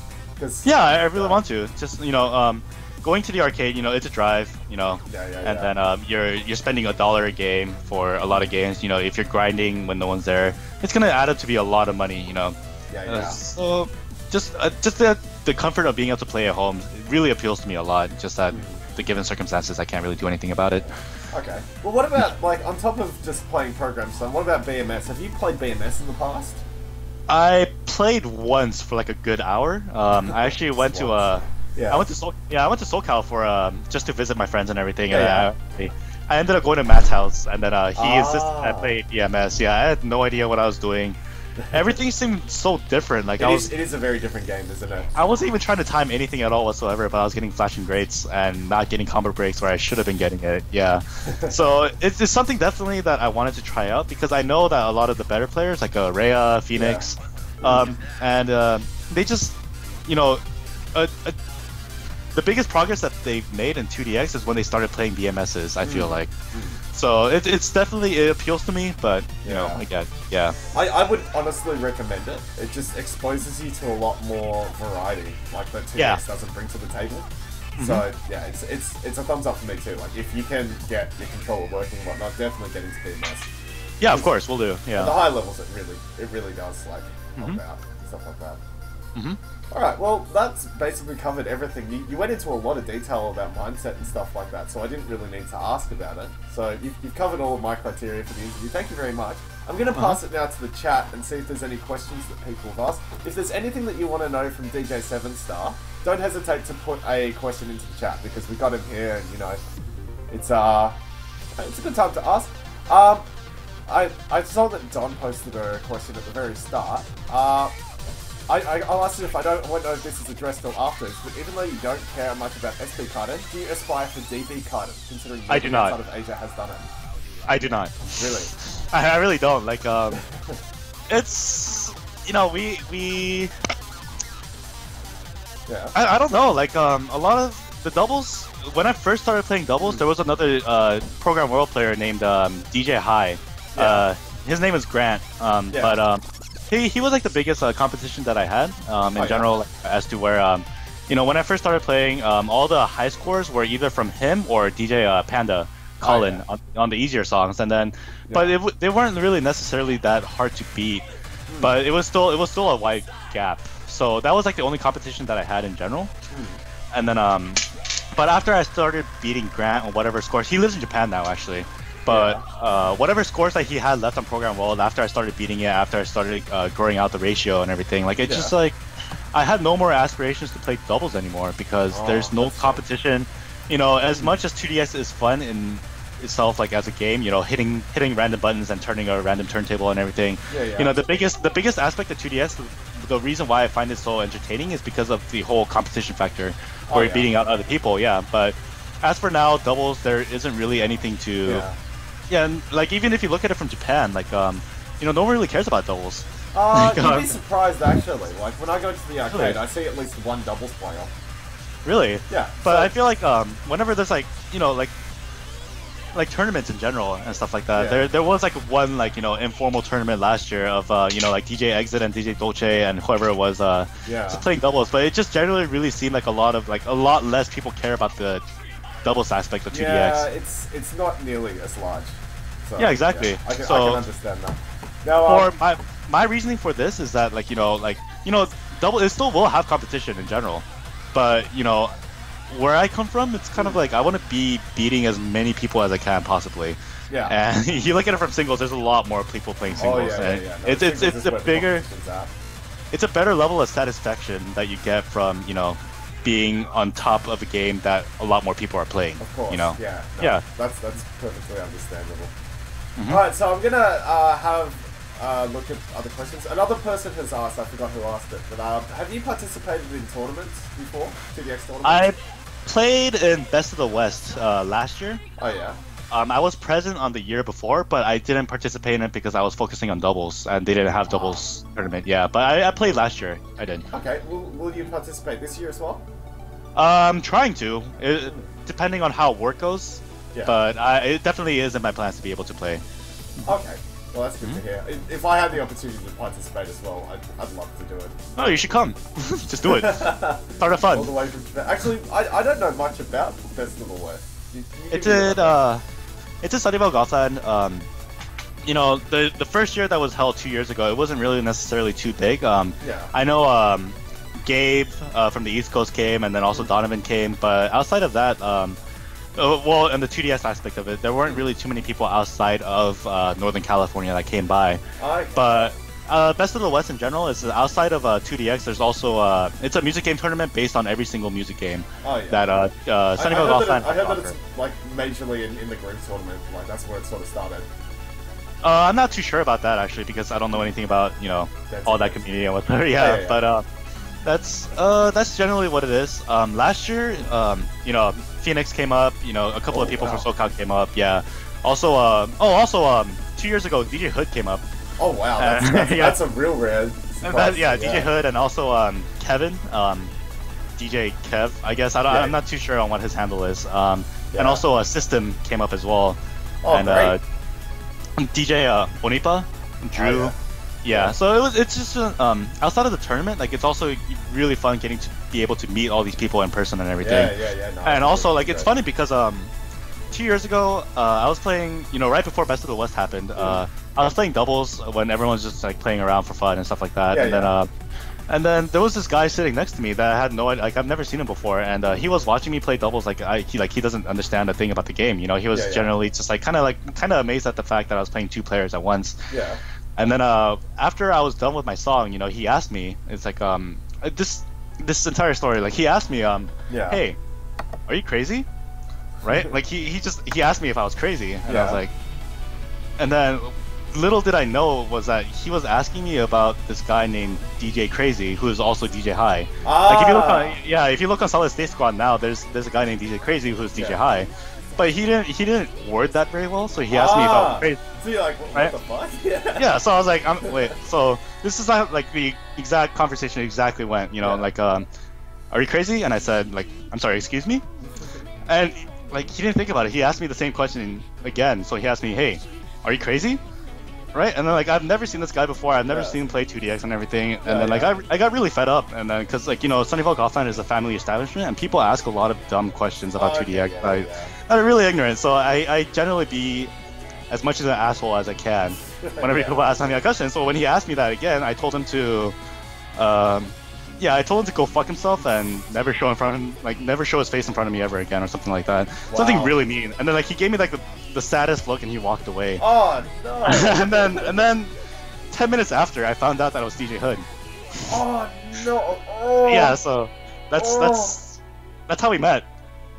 I really want to. Just, you know, going to the arcade, you know, it's a drive, you know. And then you're spending $1 a game for a lot of games. You know, if you're grinding when no one's there, it's gonna add up to be a lot of money, you know. So just the comfort of being able to play at home really appeals to me a lot. Just that. The given circumstances, I can't really do anything about it. Okay. Well, what about, like, on top of just playing Program Sun, what about BMS? Have you played BMS in the past? I played once for like a good hour. I actually went to I went to SoCal for just to visit my friends and everything. And I ended up going to Matt's house, and then he insisted I played BMS. Yeah, I had no idea what I was doing. Everything seemed so different. Like it is a very different game, isn't it? I wasn't even trying to time anything at all whatsoever, but I was getting flashing greats and not getting combo breaks where I should have been getting it. Yeah. So it's something definitely that I wanted to try out because I know that a lot of the better players like Rhea, Phoenix, and they just, you know, the biggest progress that they've made in 2DX is when they started playing BMSs. I feel like. So it's definitely, it appeals to me, but you know, again, I would honestly recommend it. It just exposes you to a lot more variety, like that 2DX doesn't bring to the table. So yeah, it's a thumbs up for me too. Like if you can get your controller working and whatnot, definitely get into BMS. Yeah, of course, we'll do. Yeah. At the high levels, it really does like help out and stuff like that. Alright, well, that's basically covered everything. You went into a lot of detail about mindset and stuff like that, so I didn't really need to ask about it. So you've covered all of my criteria for the interview. Thank you very much. I'm going to pass it now to the chat and see if there's any questions that people have asked. If there's anything that you want to know from DJ 7-Star, don't hesitate to put a question into the chat, because we got him here and, you know, it's a good time to ask. I saw that Don posted a question at the very start. I'll ask you if I won't know if this is addressed till afterwards, but even though you don't care much about SP Kaidan, do you aspire for DP Kaidan, considering I do not. outside of Asia has done it? I do not. Really? I really don't. Like, it's, you know, we I don't know, like, a lot of the doubles, when I first started playing doubles, there was another Program World player named DJ High. His name is Grant, but he was like the biggest competition that I had in general, like, as to where you know, when I first started playing, all the high scores were either from him or DJ Panda Colin on the easier songs, and then but they weren't really necessarily that hard to beat. but it was still a wide gap. So that was like the only competition that I had in general. And then but after I started beating Grant on whatever scores, he lives in Japan now actually. But whatever scores that he had left on Program World, after I started beating it, after I started growing out the ratio and everything, like it's just like I had no more aspirations to play doubles anymore because there's no competition. You know, as much as 2DX is fun in itself, like as a game, you know, hitting random buttons and turning a random turntable and everything. You know, the biggest aspect of 2DX, the reason why I find it so entertaining is because of the whole competition factor, where you're beating out other people. But as for now, doubles, there isn't really anything to. And like even if you look at it from Japan, like you know, no one really cares about doubles. You'd be surprised actually. Like when I go to the arcade, I see at least one doubles player. Really? Yeah. But I feel like whenever there's like, you know, like tournaments in general and stuff like that, there was like one like, you know, informal tournament last year of you know, like DJ Exit and DJ Dolce and whoever it was just playing doubles, but it just generally really seemed like a lot less people care about the doubles aspect of 2DX. Yeah, it's not nearly as large. So, yeah, exactly. Yeah, I can understand that. Now, or my reasoning for this is that like, you know, double, it still will have competition in general, but you know, where I come from, it's kind of like I want to be beating as many people as I can possibly. Yeah. And you look at it from singles, there's a lot more people playing singles. No, it's a bigger, it's a better level of satisfaction that you get from, you know, being on top of a game that a lot more people are playing. Of course. You know. Yeah. That's perfectly understandable. All right, so I'm gonna have look at other questions. Another person has asked, I forgot who asked it, but have you participated in tournaments before? 2DX tournaments? I played in Best of the West last year. Oh yeah. I was present on the year before, but I didn't participate in it because I was focusing on doubles, and they didn't have doubles tournament. Yeah, but I played last year. I did. Okay. Will you participate this year as well? I'm trying to, depending on how work goes. Yeah. But it definitely is in my plans to be able to play. Okay. Well, that's good to hear. If I had the opportunity to participate as well, I'd love to do it. Oh, you should come. Just do it. Part of fun. All the way from Japan. Actually, I don't know much about Festival West. It's in Sunnyvale, Gothland. You know, the first year that was held 2 years ago, it wasn't really necessarily too big. I know Gabe from the East Coast came, and then also Donovan came, but outside of that, well, in the 2DS aspect of it, there weren't really too many people outside of Northern California that came by. But Best of the West in general is outside of 2DX. There's also it's a music game tournament based on every single music game that Sunnyvale Gothland. I heard that it's like majorly in the group tournament. Like that's where it sort of started. I'm not too sure about that actually because I don't know anything about, you know, all that community and whatnot. But that's generally what it is. Last year, you know, Phoenix came up. You know, a couple of people from SoCal came up. Yeah. Also, 2 years ago, DJ Hood came up. Oh wow, that's a real rare. DJ Hood and also Kevin, DJ Kev. I guess I'm not too sure on what his handle is. And also System came up as well. Oh, and great. DJ Bonipa, Drew. Yeah, so it's just outside of the tournament, like it's also really fun getting to be able to meet all these people in person and everything. No, and also like it's funny because 2 years ago I was playing, you know, right before Best of the West happened. I was playing doubles when everyone's just like playing around for fun and stuff like that. And then there was this guy sitting next to me that I had no idea, like I've never seen him before, and he was watching me play doubles. He doesn't understand a thing about the game. You know, he was generally just like kind of amazed at the fact that I was playing two players at once. Yeah. And then after I was done with my song, you know, he asked me, it's like this entire story, like he asked me, hey, are you crazy? Right? Like he asked me if I was crazy, and I was like, and then little did I know was that he was asking me about this guy named DJ Crazy, who is also DJ High. Like if you look on Solid State Squad now, there's a guy named DJ Crazy who's DJ High. But he didn't word that very well, so he asked me if I was crazy. So you're like, what the fuck? Yeah, so I was like, wait, so this is how like the exact conversation exactly went, you know, like, are you crazy? And I said, like, I'm sorry, excuse me? And like, he didn't think about it. He asked me the same question again, so he asked me, hey, are you crazy? Right? And then like, I've never seen this guy before. I've never seen him play 2DX and everything. And then like, I got really fed up. And then, cause like, you know, Sunnyvale Gothland is a family establishment, and people ask a lot of dumb questions about 2DX. I'm really ignorant, so I generally be as much as an asshole as I can. whenever people ask me a question. So when he asked me that again, I told him to, I told him to go fuck himself and never show in front of him, like never show his face in front of me ever again or something like that. Wow. Something really mean. And then like he gave me like the saddest look and he walked away. Oh no! and then 10 minutes after, I found out that it was DJ Hood. Oh no! Oh. Yeah, so that's how we met.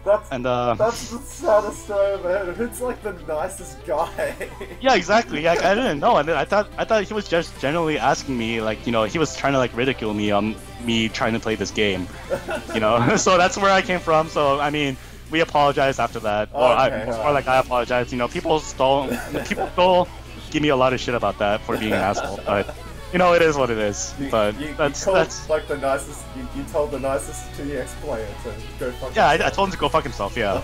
That's the saddest story man. Hood's like the nicest guy. Yeah, exactly. Yeah, I didn't know, and then I thought he was just generally asking me, like, you know, he was trying to like ridicule me on me trying to play this game, you know. So that's where I came from. So I mean, we apologized after that, or I apologized. You know, people still give me a lot of shit about that for being an asshole, but. You know, it is what it is, but that's like the nicest. You told the nicest 2EX player to go fuck. Yeah, I told him to go fuck himself. Yeah.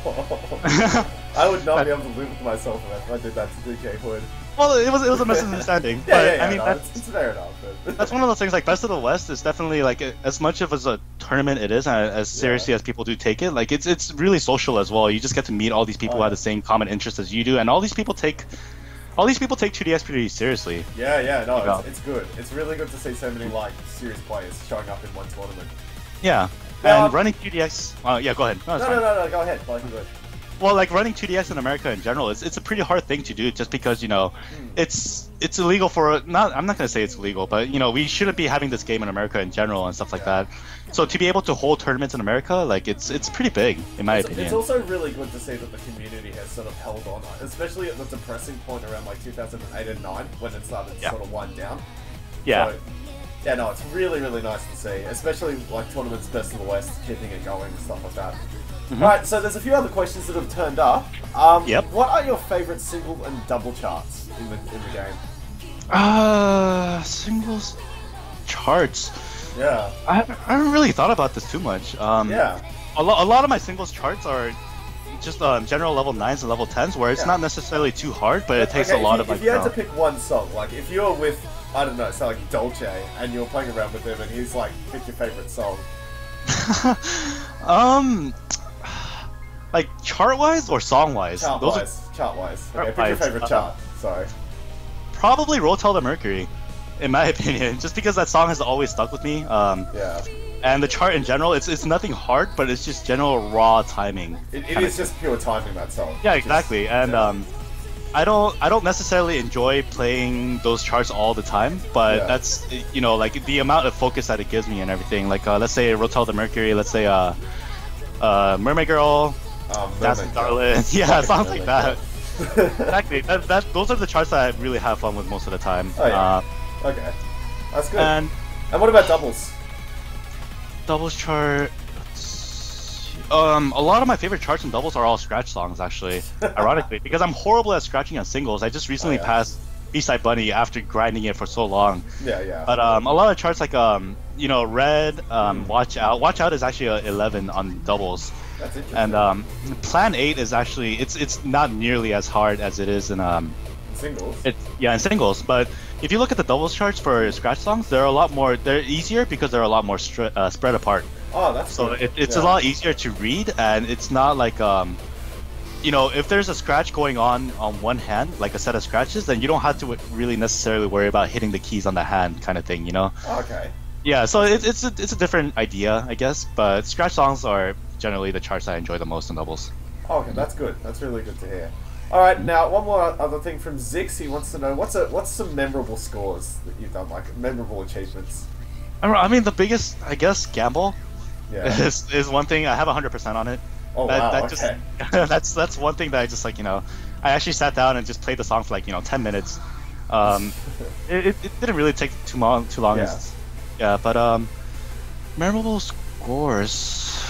I would not be able to live with myself if I did that to DK Hood. Well, it was a misunderstanding, but I mean it's fair enough. But... That's one of those things. Like Best of the West is definitely like as much of as a tournament it is, as seriously as people do take it. Like it's really social as well. You just get to meet all these people who have the same common interests as you do, and all these people take 2DS pretty seriously. Yeah, it's good. It's really good to see so many like serious players showing up in one tournament. Yeah, and running 2DS. Yeah, go ahead. No, go ahead. Good. Well, like running 2DS in America in general, it's a pretty hard thing to do, just because you know, it's illegal for I'm not gonna say it's illegal, but you know we shouldn't be having this game in America in general and stuff like that. So to be able to hold tournaments in America, like it's pretty big in my opinion. It's also really good to see that the community has sort of held on, especially at the depressing point around like 2008 and 9 when it started to sort of wind down. Yeah. So, it's really nice to see, especially like tournaments Best of the West keeping it going and stuff like that. Mm-hmm. Alright, so there's a few other questions that have turned up. What are your favourite single and double charts in the game? Singles charts. Yeah. I haven't really thought about this too much. A lot of my singles charts are just general level 9s and level 10s, where it's not necessarily too hard, but it takes a lot of like. If you had to pick one song, like if you were with, I don't know, say like Dolce, and you were playing around with him, and he's like, pick your favourite song. Like chart-wise or song-wise? Chart-wise. Okay, pick your favourite chart. Sorry. Probably Rotel the Mercury, in my opinion, just because that song has always stuck with me. And the chart in general, it's nothing hard, but it's just general raw timing. It is just pure timing, that song. Yeah, exactly. And I don't necessarily enjoy playing those charts all the time, but that's, you know, like the amount of focus that it gives me and everything. Like let's say Rotel the Mercury, let's say Mermaid Girl, Dancing Darling, yeah, songs like that. Exactly. Those are the charts that I really have fun with most of the time. Okay, that's good. And what about doubles? Doubles chart. A lot of my favorite charts and doubles are all scratch songs, actually. Ironically, because I'm horrible at scratching on singles. I just recently passed B-Side Bunny after grinding it for so long. Yeah. But a lot of charts like you know, Red, Watch Out. Watch Out is actually a 11 on doubles. That's interesting. And Plan 8 is actually it's not nearly as hard as it is in singles. In singles. But if you look at the doubles charts for scratch songs, they're easier because they're a lot more spread apart. Oh, that's so it's a lot easier to read, and it's not like you know, if there's a scratch going on one hand, like a set of scratches, then you don't have to really necessarily worry about hitting the keys on the hand, kind of thing, you know. Okay. Yeah, so it's a different idea, I guess, but scratch songs are generally the charts I enjoy the most in doubles. Okay, that's good. That's really good to hear. All right, now one more other thing from Zix. He wants to know what's some memorable scores that you've done, like memorable achievements. I mean, the biggest, I guess, gamble. Yeah. is one thing. I have 100% on it. Oh wow! Okay. That's one thing that I just like, you know, I actually sat down and just played the song for like, you know, 10 minutes. It didn't really take too long. Yeah, but memorable scores.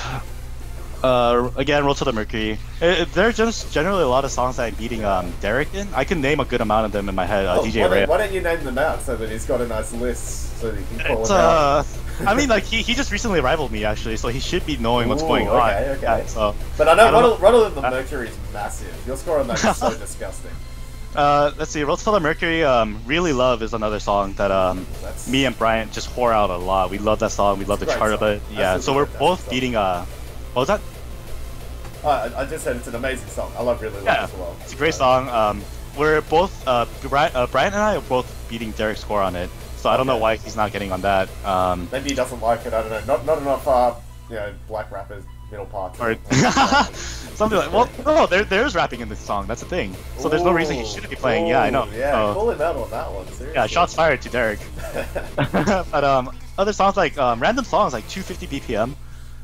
Again, Roll to the Mercury. They're just generally a lot of songs that I'm beating Derek in. I can name a good amount of them in my head. DJ Ray. Why don't you name them out so that he's got a nice list so that you can call him out? I mean, like he just recently rivaled me actually, so he should be knowing what's going on. Okay. Yeah, so, but I know Roll to the Mercury is massive. Your score on that is so disgusting. Let's see. Roll to the Mercury. Really Love is another song that me and Bryant just whore out a lot. We love that song. We love the chart of it. Yeah. So we're both beating. What was that? I just said it's an amazing song. I love Really Love as well. It's a great song. we're both Brian and I are both beating Derek's score on it, so I don't know why he's not getting on that. Maybe he doesn't like it. I don't know. Not enough you know, black rappers middle parts. Or something like. Well, no, there's rapping in this song. That's the thing. So there's no reason he shouldn't be playing. Yeah, I know. Yeah, call him out on that one. Seriously. Yeah, shots fired to Derek. But other songs like random songs like 250 BPM.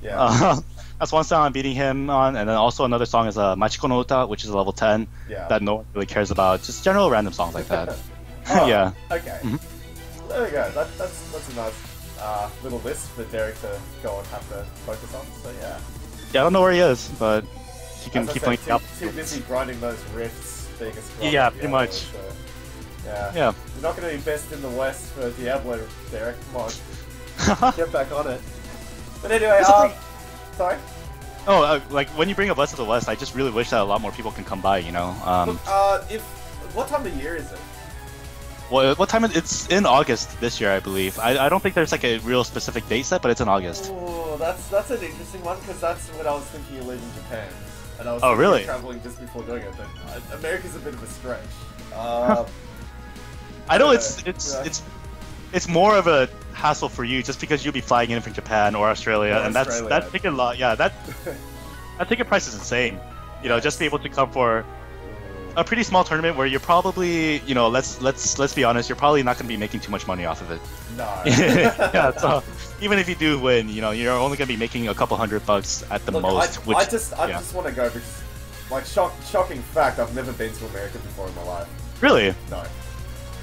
Yeah. That's one song I'm beating him on, and then also another song is Machiko no Uta, which is a level 10 that no one really cares about. Just general random songs like that. Yeah. Okay. There we go. That's a nice little list for Derek to go and have to focus on. So yeah. Yeah, I don't know where he is, but he can keep playing. Too busy grinding those riffs, being a scrub. Yeah, pretty much. So, yeah. Yeah. You're not going to be best in the West for Diablo, Derek. Come on. Get back on it. But anyway, sorry? Oh, like when you bring up West of the West, I just really wish that a lot more people can come by, you know? What time of year is it? Well, what time it's in August this year, I believe. I don't think there's like a real specific date set, but it's in August. Oh, that's an interesting one, because that's what I was thinking of leaving Japan. And I was really? traveling just before doing it, but America's a bit of a stretch. I know it's more of a hassle for you just because you'll be flying in from Japan or Australia, and that ticket lot. Yeah, that ticket price is insane. You know, just be able to come for a pretty small tournament where you're probably, you know, let's be honest, you're probably not going to be making too much money off of it. No. Yeah, so even if you do win, you know, you're only going to be making a couple $100 at the most. I just want to go because, like, shocking fact, I've never been to America before in my life. Really? No.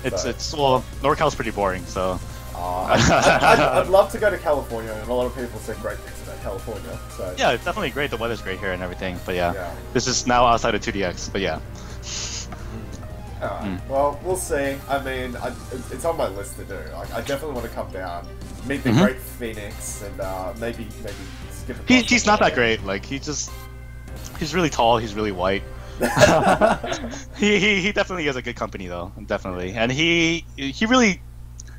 It's well, NorCal's pretty boring, so. I'd love to go to California, and a lot of people say great things about California. So yeah, it's definitely great. The weather's great here and everything, but yeah. This is now outside of 2DX, but yeah. Alright, well, we'll see. I mean, it's on my list to do. I definitely want to come down, meet the great Phoenix, and maybe skip a He's not that great. Like, he's really tall, he's really white. he definitely is a good company, though. Definitely. And he really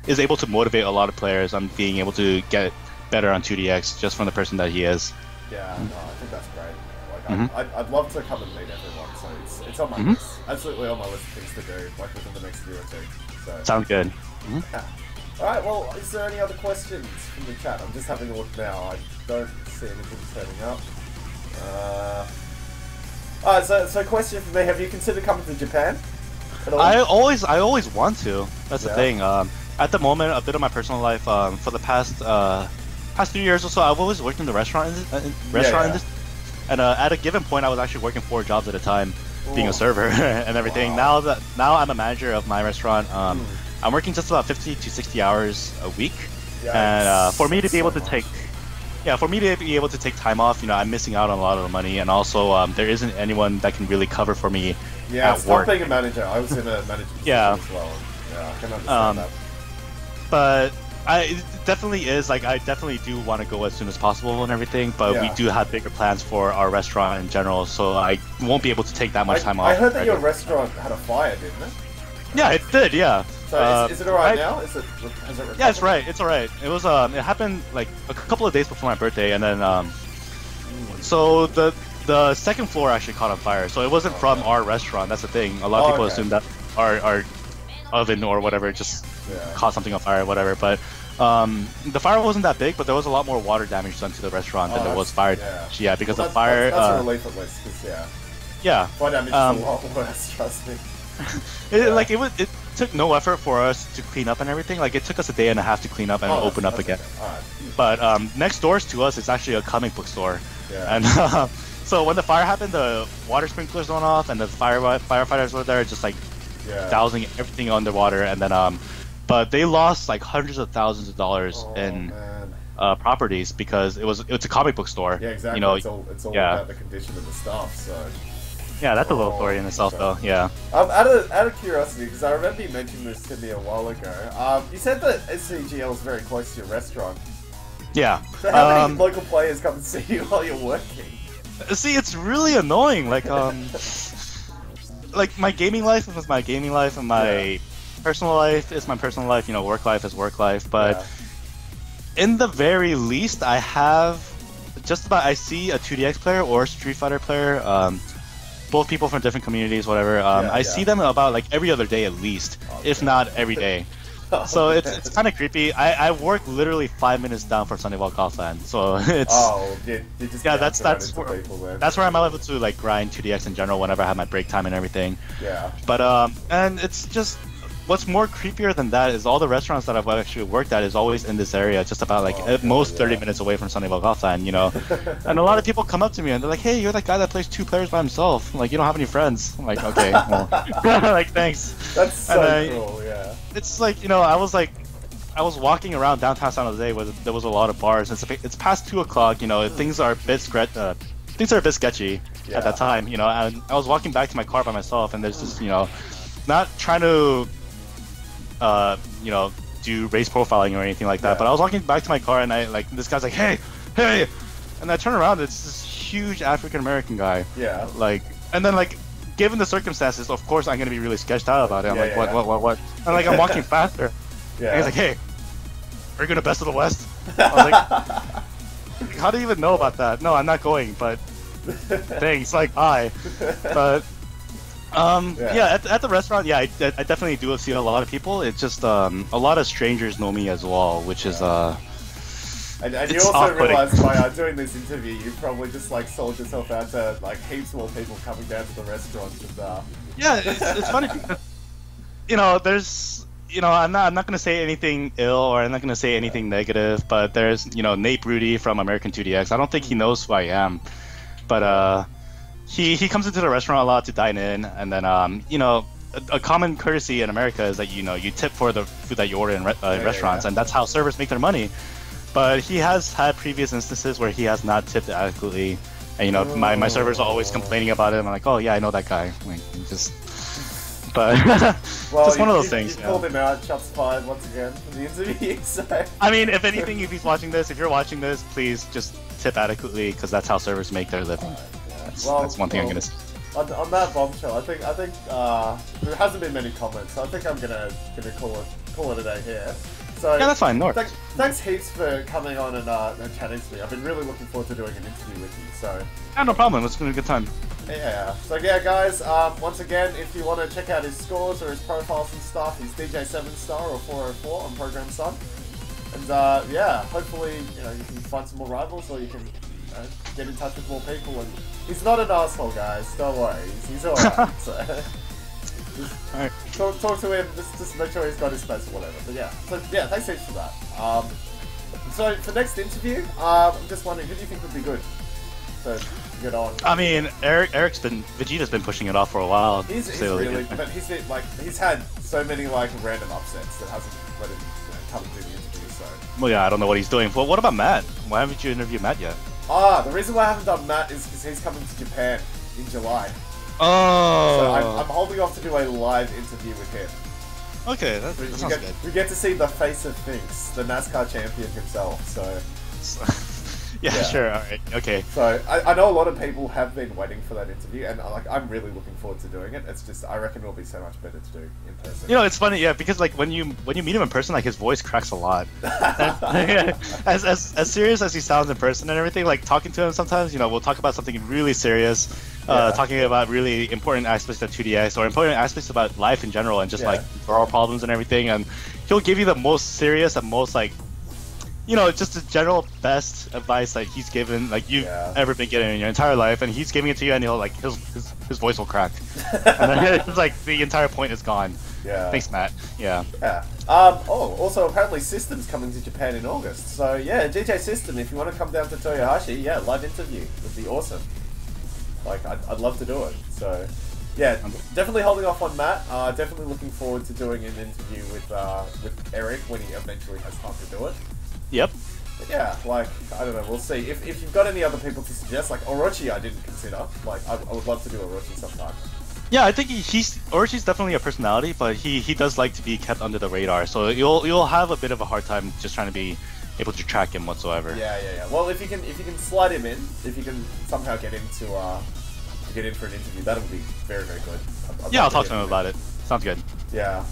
is able to motivate a lot of players on being able to get better on 2DX just from the person that he is. Yeah, no, I think that's great. Like, I'd love to come and meet everyone, so it's on my list. Absolutely on my list of things to do, like within the next year or two. So. Sounds good. Yeah. Alright, well, is there any other questions from the chat? I'm just having a look now. I don't see anything turning up. Alright, so question for me, have you considered coming to Japan at all? I always want to. That's the thing. At the moment, a bit of my personal life, for the past 2 years or so, I've always worked in the restaurant industry. And at a given point, I was actually working 4 jobs at a time, being a server and everything. Wow. Now I'm a manager of my restaurant. I'm working just about 50 to 60 hours a week, and for me to be able to take time off, you know, I'm missing out on a lot of the money, and also there isn't anyone that can really cover for me at work. Being a manager. I was in a management position as well. Yeah, I can understand that. But it definitely is, like, I definitely do want to go as soon as possible and everything, but we do have bigger plans for our restaurant in general, so I won't be able to take that much time off. I heard that your restaurant had a fire, didn't it? Yeah, it did, yeah. So is it alright now? Has it recovered? Yeah, it's right, it's alright. It was, it happened, like, a couple of days before my birthday, and then, so the second floor actually caught on fire, so it wasn't from our restaurant, that's the thing. A lot of people assume that our oven or whatever just caught something on fire or whatever, but the fire wasn't that big, but there was a lot more water damage done to the restaurant than there was fire damage. Yeah, because the fire... That's a relief at least, because fire damage is a lot worse, trust me. It took no effort for us to clean up and everything. Like, it took us a day and a half to clean up and open up again. But next doors to us is actually a comic book store. And so when the fire happened, the water sprinklers went off, and the firefighters were there just like dousing everything underwater, and then but they lost like hundreds of thousands of dollars in properties because it's a comic book store. Yeah, exactly. You know, it's all about the condition of the stuff. So yeah, that's a little story in itself, though. Yeah. Out of curiosity, because I remember you mentioned this to me a while ago. You said that SCGL is very close to your restaurant. Yeah. So how many local players come and see you while you're working? See, it's really annoying. Like, like my gaming life is my gaming life, and my personal life is my personal life. You know, work life is work life. But in the very least, I have I see a 2DX player or a Street Fighter player both people from different communities, whatever. I see them about like every other day at least, if not every day. So it's kind of creepy. I work literally 5 minutes down from Sunnyvale Golfland, so it's that's where I'm able to like grind 2DX in general whenever I have my break time and everything. Yeah. But and it's just what's more creepier than that is all the restaurants that I've actually worked at is always in this area, just about like at most 30 minutes away from Sunnyvale Golfland, you know. And a lot of people come up to me and they're like, "Hey, you're that guy that plays 2 players by himself. Like, you don't have any friends." I'm like, "Okay, well, like thanks." That's so cool, yeah. It's like, you know, I was walking around downtown San Jose where there was a lot of bars. It's past 2 o'clock, you know. Things are a bit sketchy at that time, you know. And I was walking back to my car by myself, and there's just, you know, not trying to you know, do race profiling or anything like that. But I was walking back to my car and this guy's like, hey, and I turn around, it's this huge African American guy. Yeah. Like, and then like, given the circumstances, of course I'm gonna be really sketched out about it. I'm like, what? And like, I'm walking faster. And he's like, hey, are you gonna Best of the West? I was like, how do you even know about that? No, I'm not going, but thanks. Like, hi. But at the restaurant, I definitely do see a lot of people. It's just a lot of strangers know me as well, which is and you also realize by doing this interview, you probably just like sold yourself out to like heaps more people coming down to the restaurant. And, yeah, it's funny because, you know, there's, you know, I'm not gonna say anything ill or I'm not gonna say anything negative, but there's, you know, Nate Broody from American 2DX. I don't think he knows who I am, but he comes into the restaurant a lot to dine in, and then you know, a common courtesy in America is that, you know, you tip for the food that you order in restaurants, and that's how servers make their money. But he has had previous instances where he has not tipped adequately, and, you know, my servers are always complaining about it. I'm like, oh yeah, I know that guy. Like, just, but well, just one of those things. You called him out, shots fired once again in the interview. So. I mean, if anything, if you're watching this, please just tip adequately, because that's how servers make their living. That's one thing I'm gonna say. On that bombshell, I think there hasn't been many comments, so I think I'm gonna call it a day here. So yeah, that's fine. Thanks heaps for coming on and chatting to me. I've been really looking forward to doing an interview with you. So yeah, no problem. It's been a good time. Yeah. So yeah, guys. Once again, if you want to check out his scores or his profiles and stuff, he's DJ 7-star or 404 on Program Sun. And yeah, hopefully, you know, you can find some more rivals, or you can get in touch with more people. And he's not an asshole, guys. Don't worry. He's alright. So. Alright. Talk to him, just make sure he's got his space or whatever. But yeah, so yeah, thanks heaps for that. So for next interview, I'm just wondering, who do you think would be good to get on? I mean, Vegeta's been pushing it off for a while. He's really, but he's had so many like random upsets that hasn't let him come and do the interview. So. Well, yeah, I don't know what he's doing. Well, what about Matt? Why haven't you interviewed Matt yet? The reason why I haven't done Matt is because he's coming to Japan in July. Oh. So I'm holding off to do a live interview with him. Okay, that sounds good. We get to see the face of Finks, the NASCAR champion himself. So. Yeah, sure. All right. Okay. So I know a lot of people have been waiting for that interview, and like I'm really looking forward to doing it. It's just I reckon it'll be so much better to do in person. You know, it's funny, yeah, because like when you meet him in person, like his voice cracks a lot. As serious as he sounds in person and everything, like talking to him sometimes, you know, we'll talk about something really serious, talking about really important aspects of 2DX or important aspects about life in general, and just like our problems and everything, and he'll give you the most serious and most like, you know, just the general best advice that he's given, like you've ever been getting in your entire life, and he's giving it to you, and he'll like his voice will crack, and then it's like the entire point is gone. Yeah. Thanks, Matt. Yeah. Yeah. Also apparently System's coming to Japan in August, so yeah, DJ System, if you want to come down to Toyohashi, yeah, live interview would be awesome. Like I'd love to do it. So yeah, definitely holding off on Matt. Definitely looking forward to doing an interview with Eric when he eventually has time to do it. Yep. But yeah, like, I don't know, we'll see. If you've got any other people to suggest, like Orochi I didn't consider. Like, I would love to do Orochi sometime. Yeah, I think Orochi's definitely a personality, but he does like to be kept under the radar, so you'll have a bit of a hard time just trying to be able to track him whatsoever. Yeah. Well, if you can slide him in, if you can somehow get him to get in for an interview, that'll be very, very good. I'll talk to him about it. Sounds good. Yeah.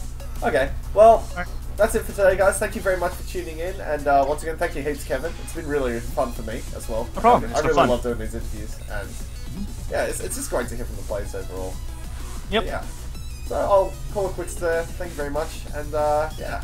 Okay, well, that's it for today, guys. Thank you very much for tuning in, and once again, thank you heaps, Kevin. It's been really fun for me as well. No problem. I really love doing these interviews, and yeah, it's just great to hear from the players overall. Yep. But yeah. So I'll call it quits there. Thank you very much, and yeah.